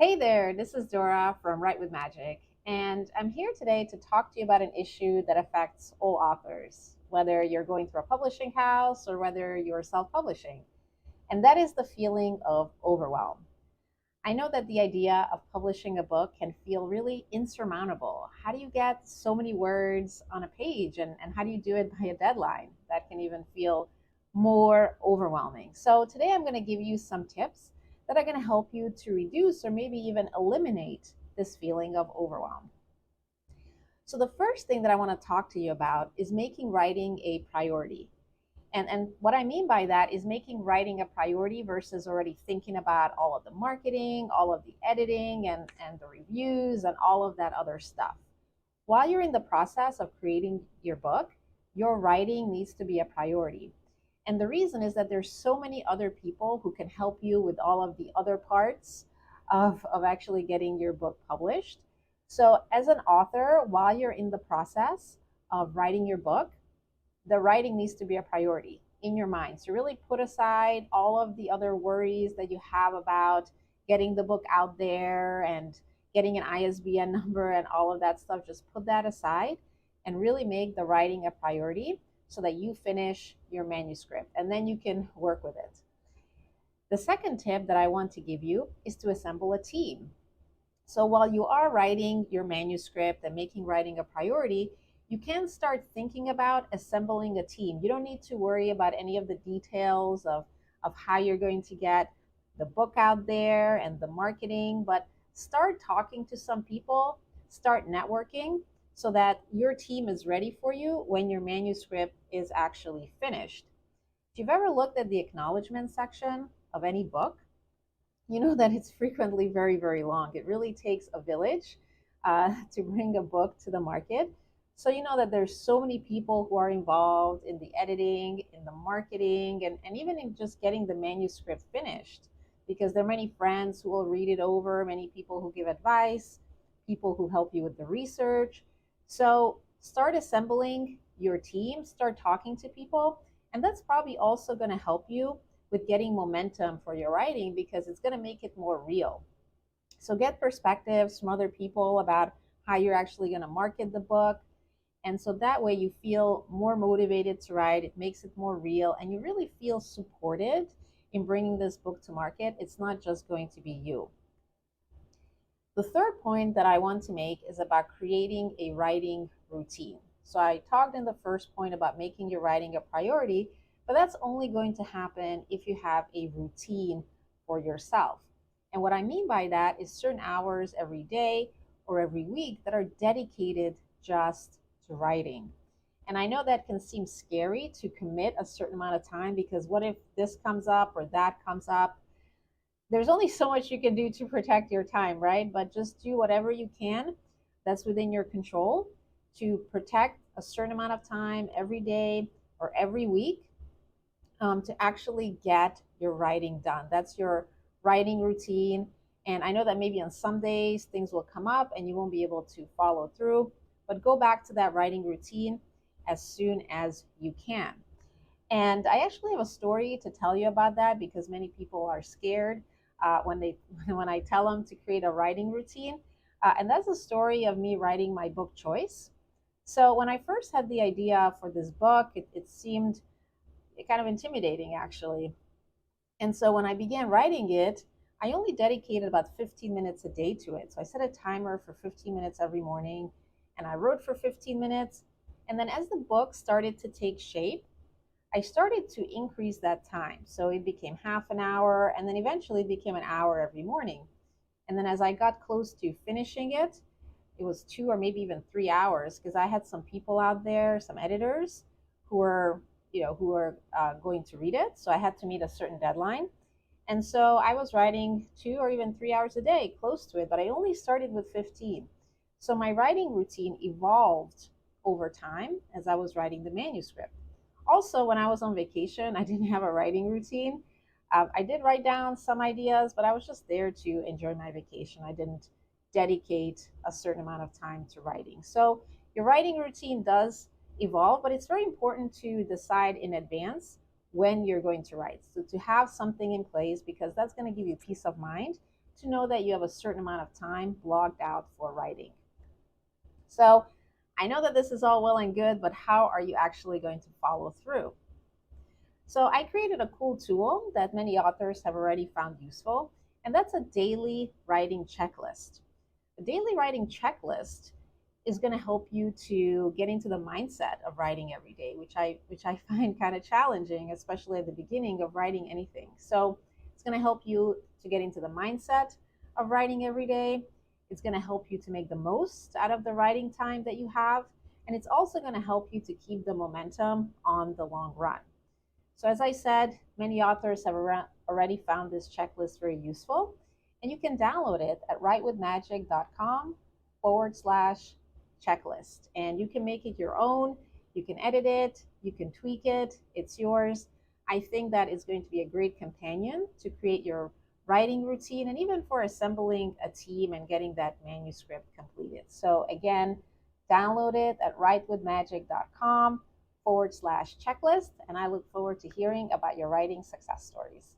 Hey there, this is Dora from Write with Magic, and I'm here today to talk to you about an issue that affects all authors, whether you're going through a publishing house or whether you're self publishing, and that is the feeling of overwhelm. I know that the idea of publishing a book can feel really insurmountable. How do you get so many words on a page, and how do you do it by a deadline? That can even feel more overwhelming. So, today I'm going to give you some tips that are going to help you to reduce or maybe even eliminate this feeling of overwhelm. So, the first thing that I want to talk to you about is making writing a priority. And what I mean by that is making writing a priority versus already thinking about all of the marketing, all of the editing, and the reviews, and all of that other stuff. While you're in the process of creating your book, your writing needs to be a priority. And the reason is that there's so many other people who can help you with all of the other parts of actually getting your book published. So, as an author, while you're in the process of writing your book, the writing needs to be a priority in your mind. So really put aside all of the other worries that you have about getting the book out there and getting an ISBN number and all of that stuff. Just put that aside and really make the writing a priority so that you finish your manuscript and then you can work with it. The second tip that I want to give you is to assemble a team. So while you are writing your manuscript and making writing a priority, you can start thinking about assembling a team. You don't need to worry about any of the details of how you're going to get the book out there and the marketing, but start talking to some people, start networking so that your team is ready for you when your manuscript is actually finished. If you've ever looked at the acknowledgement section of any book, you know that it's frequently very, very long. It really takes a village to bring a book to the market. So you know that there's so many people who are involved in the editing, in the marketing, and even in just getting the manuscript finished. Because there are many friends who will read it over, many people who give advice, people who help you with the research. So start assembling your team, start talking to people, and that's probably also going to help you with getting momentum for your writing because it's going to make it more real. So get perspectives from other people about how you're actually going to market the book. And so that way you feel more motivated to write. It makes it more real and you really feel supported in bringing this book to market. It's not just going to be you. The third point that I want to make is about creating a writing routine. So I talked in the first point about making your writing a priority, but that's only going to happen if you have a routine for yourself. And what I mean by that is certain hours every day or every week that are dedicated just to writing. And I know that can seem scary to commit a certain amount of time because what if this comes up or that comes up? There's only so much you can do to protect your time, right? But just do whatever you can that's within your control to protect a certain amount of time every day or every week to actually get your writing done. That's your writing routine. And I know that maybe on some days things will come up and you won't be able to follow through, but go back to that writing routine as soon as you can. And I actually have a story to tell you about that because many people are scared when they when I tell them to create a writing routine. And that's the story of me writing my book choice. So when I first had the idea for this book, it seemed kind of intimidating actually. And so when I began writing it, I only dedicated about 15 minutes a day to it. So I set a timer for 15 minutes every morning and I wrote for 15 minutes. And then as the book started to take shape, I started to increase that time. So it became half an hour and then eventually it became an hour every morning. And then as I got close to finishing it, it was 2 or maybe even 3 hours because I had some people out there, some editors who were, going to read it. So I had to meet a certain deadline. And so I was writing 2 or even 3 hours a day, close to it, but I only started with 15. So my writing routine evolved over time as I was writing the manuscript. Also, when I was on vacation, I didn't have a writing routine. I did write down some ideas, but I was just there to enjoy my vacation. I didn't dedicate a certain amount of time to writing. So your writing routine does evolve, but it's very important to decide in advance when you're going to write. So to have something in place because that's going to give you peace of mind to know that you have a certain amount of time blocked out for writing. So I know that this is all well and good, but how are you actually going to follow through? So I created a cool tool that many authors have already found useful, and that's a daily writing checklist. A daily writing checklist is going to help you to get into the mindset of writing every day, which I find kind of challenging, especially at the beginning of writing anything. So it's going to help you to get into the mindset of writing every day. It's going to help you to make the most out of the writing time that you have, and it's also going to help you to keep the momentum on the long run. So as I said, many authors have already found this checklist very useful, and you can download it at writewithmagic.com/checklist. And you can make it your own. You can edit it. You can tweak it. It's yours. I think that is going to be a great companion to create your writing routine and even for assembling a team and getting that manuscript completed. So again, download it at writewithmagic.com/checklist. And I look forward to hearing about your writing success stories.